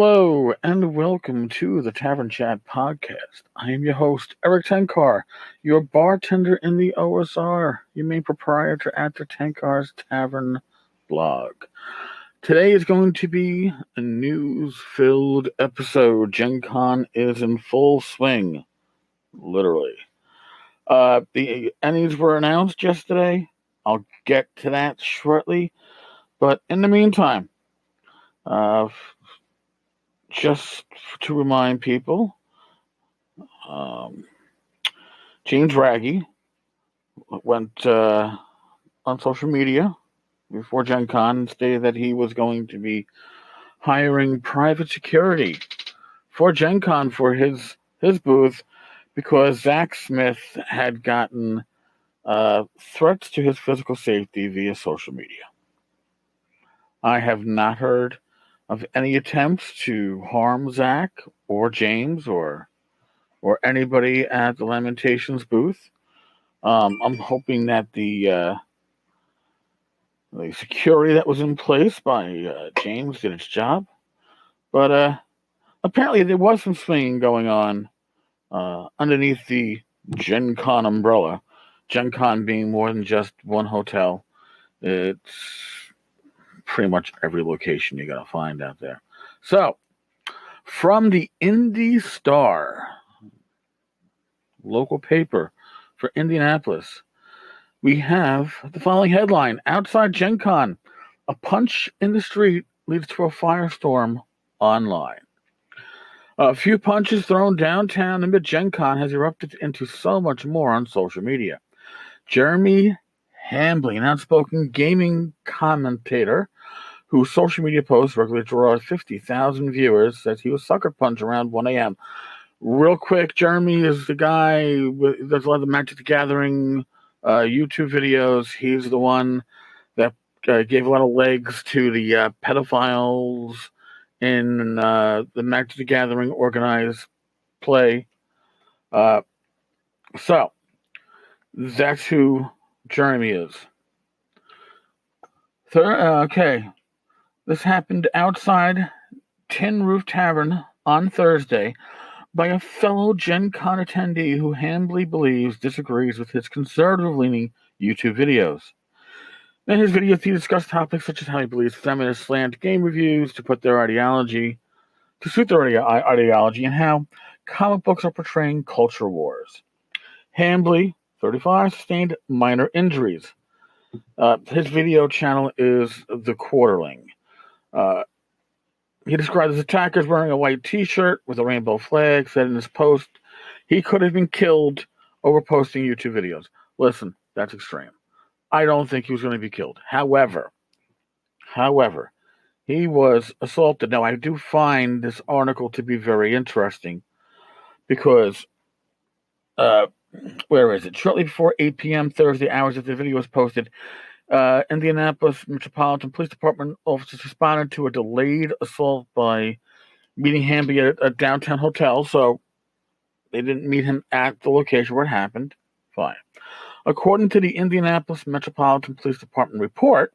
Hello and welcome to the Tavern Chat podcast. I am your host, Eric Tenkar, your bartender in the OSR, your main proprietor at the Tenkar's Tavern blog. Today is going to be a news-filled episode. Gen Con is in full swing, literally. The ENnies were announced yesterday. I'll get to that shortly. But in the meantime, just to remind people, James Raggi went on social media before Gen Con and stated that he was going to be hiring private security for Gen Con for his booth because Zach Smith had gotten threats to his physical safety via social media. I have not heard of any attempts to harm Zach or James or anybody at the Lamentations booth. I'm hoping that the security that was in place by James did its job. But apparently there was some swinging going on underneath the Gen Con umbrella. Gen Con being more than just one hotel. It's pretty much every location you're going to find out there. So, from the Indy Star, local paper for Indianapolis, we have the following headline: Outside Gen Con, a punch in the street leads to a firestorm online. A few punches thrown downtown amid Gen Con has erupted into so much more on social media. Jeremy Hambly, an outspoken gaming commentator whose social media posts regularly draw 50,000 viewers, says he was sucker punched around 1 a.m. Real quick, Jeremy is the guy who does a lot of the Magic the Gathering YouTube videos. He's the one that gave a lot of legs to the pedophiles in the Magic the Gathering organized play. So, that's who Jeremy is. Okay. This happened outside Tin Roof Tavern on Thursday by a fellow Gen Con attendee who Hambly believes disagrees with his conservative-leaning YouTube videos. In his videos, he discussed topics such as how he believes feminists slant game reviews to suit their ideology, and how comic books are portraying culture wars. Hambly, 35, sustained minor injuries. His video channel is The Quarterling. He described his attackers wearing a white t-shirt with a rainbow flag, said in his post he could have been killed over posting YouTube videos. Listen, that's extreme. I don't think he was going to be killed. However, he was assaulted. Now, I do find this article to be very interesting because, where is it? Shortly before 8 p.m. Thursday, hours after the video was posted, Indianapolis Metropolitan Police Department officers responded to a delayed assault by meeting Hambly at a downtown hotel, so they didn't meet him at the location where it happened. Fine. According to the Indianapolis Metropolitan Police Department report,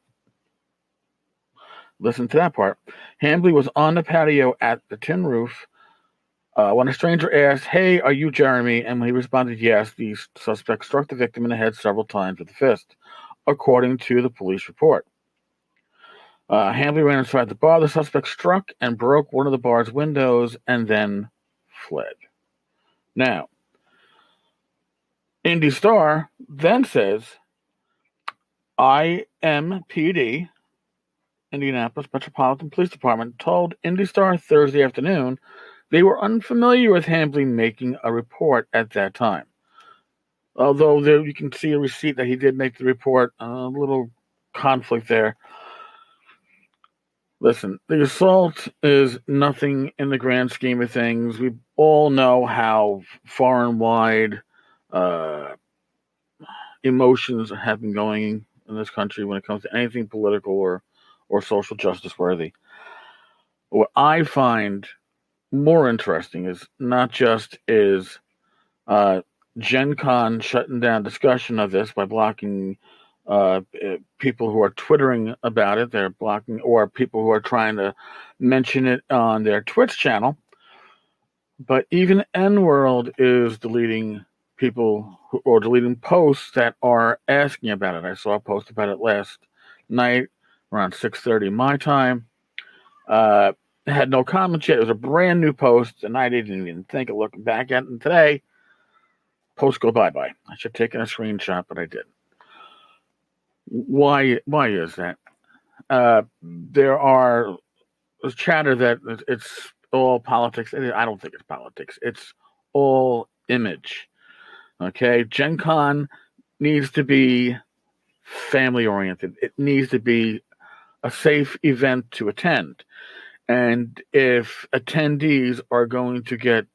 listen to that part, Hambly was on the patio at the Tin Roof when a stranger asked, "Hey, are you Jeremy?" And when he responded yes, the suspect struck the victim in the head several times with a fist, according to the police report. Hambly ran inside the bar. The suspect struck and broke one of the bar's windows and then fled. Now, Indy Star then says, IMPD, Indianapolis Metropolitan Police Department, told Indy Star Thursday afternoon they were unfamiliar with Hambly making a report at that time. Although there you can see a receipt that he did make the report, a little conflict there. Listen, the assault is nothing in the grand scheme of things. We all know how far and wide emotions have been going in this country when it comes to anything political or social justice worthy. What I find more interesting is not just Gen Con shutting down discussion of this by blocking People who are twittering about it, they're blocking, or people who are trying to mention it on their Twitch channel. But even ENworld is deleting people or deleting posts that are asking about it. I saw a post about it last night around 6:30 my time. It had no comments yet. It was a brand new post, and I didn't even think of looking back at it. Today, post go bye-bye. I should have taken a screenshot, but I didn't. Why is that? There are chatter that it's all politics. I don't think it's politics. It's all image. Okay, Gen Con needs to be family oriented. It needs to be a safe event to attend. And if attendees are going to get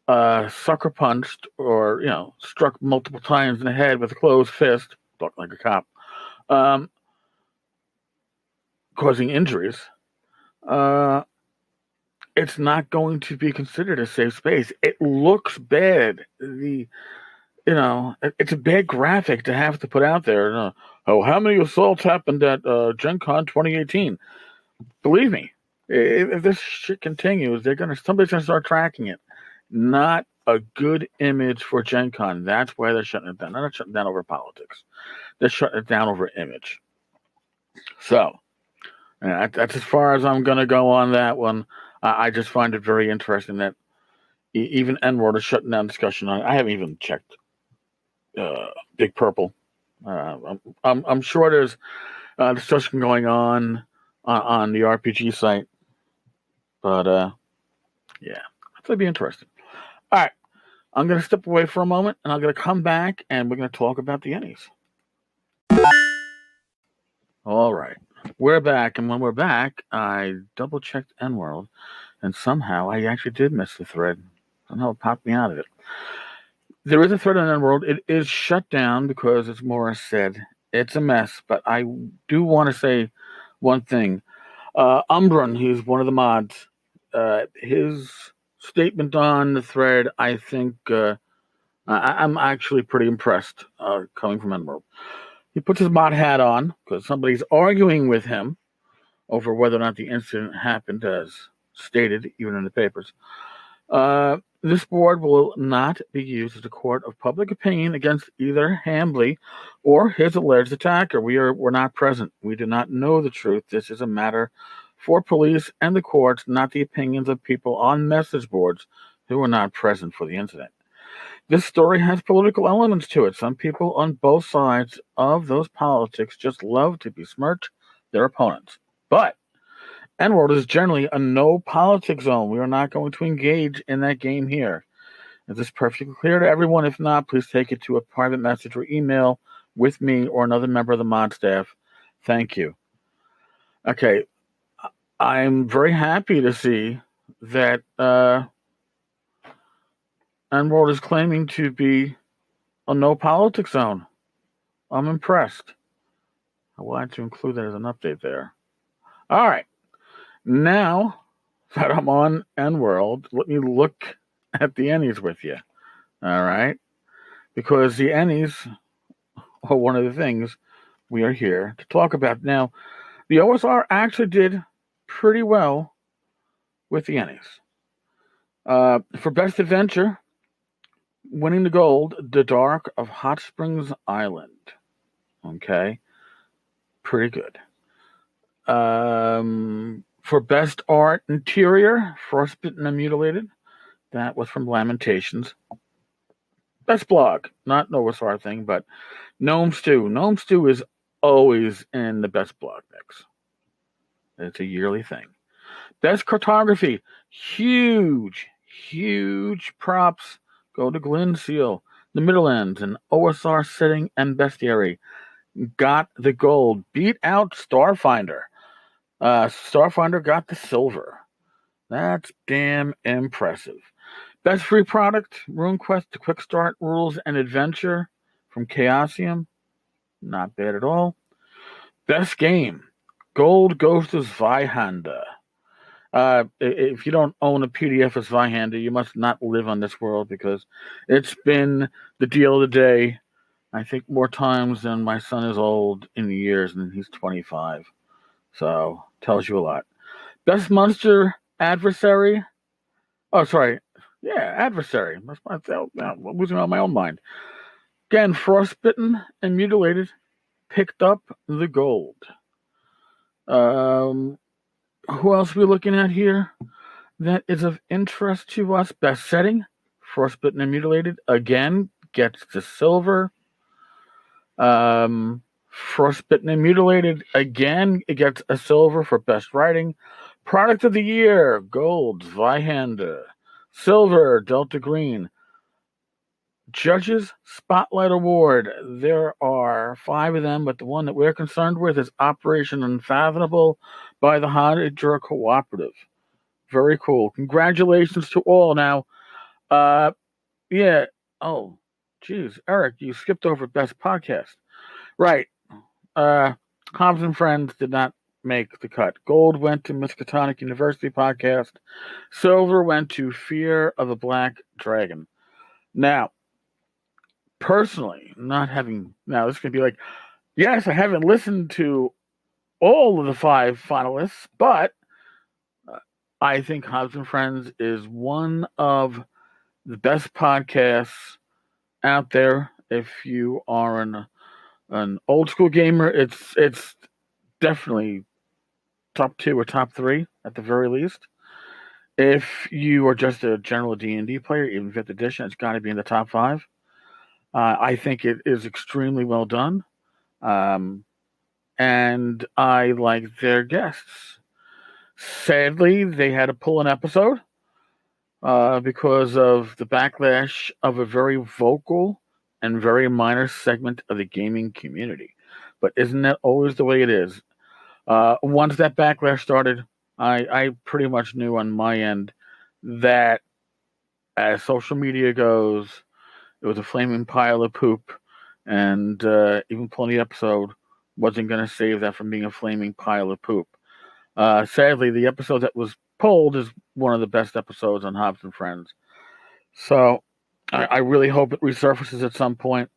sucker punched or struck multiple times in the head with a closed fist, look like a cop, causing injuries, it's not going to be considered a safe space. It looks bad. It's a bad graphic to have to put out there. How many assaults happened at Gen Con 2018? Believe me, if this shit continues, somebody's gonna start tracking it. Not a good image for Gen Con. That's why they're shutting it down. They're not shutting it down over politics. They're shutting it down over image. So that's as far as I'm gonna go on that one. I just find it very interesting that even ENworld is shutting down discussion on it. I haven't even checked Big Purple. I'm sure there's discussion going on the RPG site, but yeah, it's gonna be interesting. All right, I'm gonna step away for a moment, and I'm gonna come back, and we're gonna talk about the ENnies. All right, we're back, and when we're back, I double checked ENworld, and somehow I actually did miss the thread. Somehow it popped me out of it. There is a thread on ENworld. It is shut down because, as Morris said, it's a mess. But I do want to say one thing. Umbran, he's one of the mods, his statement on the thread, I think I'm actually pretty impressed coming from ENworld. He puts his mod hat on because somebody's arguing with him over whether or not the incident happened as stated, even in the papers. This board will not be used as a court of public opinion against either Hambly or his alleged attacker. We're not present. We do not know the truth. This is a matter for police and the courts, not the opinions of people on message boards who were not present for the incident. This story has political elements to it. Some people on both sides of those politics just love to besmirch their opponents. But ENworld is generally a no politics zone. We are not going to engage in that game here. Is this perfectly clear to everyone? If not, please take it to a private message or email with me or another member of the mod staff. Thank you. Okay, I'm very happy to see that ENworld is claiming to be a no politics zone. I'm impressed. I wanted to include that as an update there. All right. Now that I'm on ENworld, let me look at the ENnies with you. All right? Because the ENnies are one of the things we are here to talk about. Now, the OSR actually did pretty well with the ENnies. For Best Adventure, winning the gold, The Dark of Hot Springs Island. Okay? Pretty good. For Best Art Interior, Frostbitten and Mutilated. That was from Lamentations. Best Blog, not an OSR thing, but Gnome Stew. Gnome Stew is always in the Best Blog mix. It's a yearly thing. Best Cartography, huge props go to Glenn Seal. The Middlelands and OSR Setting and Bestiary got the gold. Beat out Starfinder. Starfinder got the silver. That's damn impressive. Best free product, RuneQuest, the Quick Start Rules and Adventure from Chaosium. Not bad at all. Best game, gold goes to Zweihander. If you don't own a PDF of Zweihander, you must not live on this world because it's been the deal of the day I think more times than my son is old in the years, and he's 25. So, tells you a lot. Best Monster Adversary. Oh, sorry. Yeah, Adversary. I'm losing on my own mind. Again, Frostbitten and Mutilated picked up the gold. Who else are we looking at here that is of interest to us? Best Setting. Frostbitten and Mutilated again gets the silver. Frostbitten and Mutilated again, it gets a silver for best writing. Product of the year, gold, Zweihander. Silver, Delta Green. Judges Spotlight Award. There are 5 of them, but the one that we're concerned with is Operation Unfathomable by the Hydra Cooperative. Very cool. Congratulations to all. Now, yeah. Oh, geez, Eric, you skipped over Best Podcast. Right. Hobbs and Friends did not make the cut. Gold went to Miskatonic University Podcast. Silver went to Fear of a Black Dragon. Now, personally, now this is going to be like, yes, I haven't listened to all of the 5 finalists, but I think Hobbs and Friends is one of the best podcasts out there. If you are an old school gamer, it's definitely top 2 or top 3 at the very least. If you are just a general D&D player, even 5th edition, it's got to be in the top 5. I think it is extremely well done. And I like their guests. Sadly, they had to pull an episode because of the backlash of a very vocal and very minor segment of the gaming community. But isn't that always the way it is? Once that backlash started, I pretty much knew on my end that as social media goes, it was a flaming pile of poop, and even pulling the episode wasn't going to save that from being a flaming pile of poop. Sadly, the episode that was pulled is one of the best episodes on Hobbs and Friends. So I really hope it resurfaces at some point.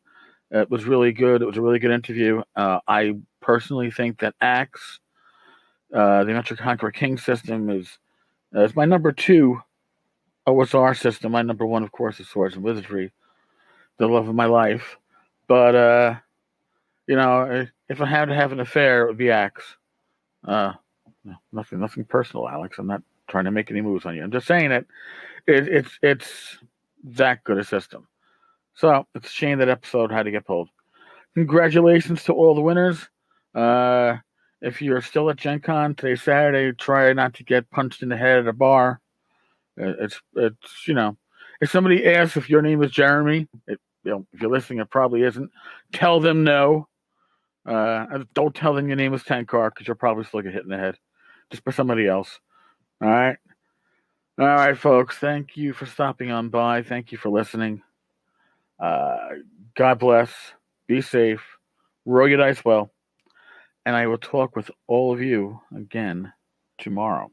It was really good. It was a really good interview. I personally think that Axe, the Metric Conqueror King system, is my number 2 OSR system. My number 1, of course, is Swords and Wizardry, the love of my life. But if I had to have an affair, it would be Axe. Nothing personal, Alex. I'm not trying to make any moves on you. I'm just saying that it's that good a system. So it's a shame that episode had to get pulled. Congratulations to all the winners. If you're still at Gen Con today, Saturday, try not to get punched in the head at a bar. It's if somebody asks if your name is Jeremy, if you're listening, it probably isn't. Tell them no. Don't tell them your name is Tenkar because you'll probably still get hit in the head just by somebody else. All right, folks. Thank you for stopping on by. Thank you for listening. God bless. Be safe. Roll your dice well. And I will talk with all of you again tomorrow.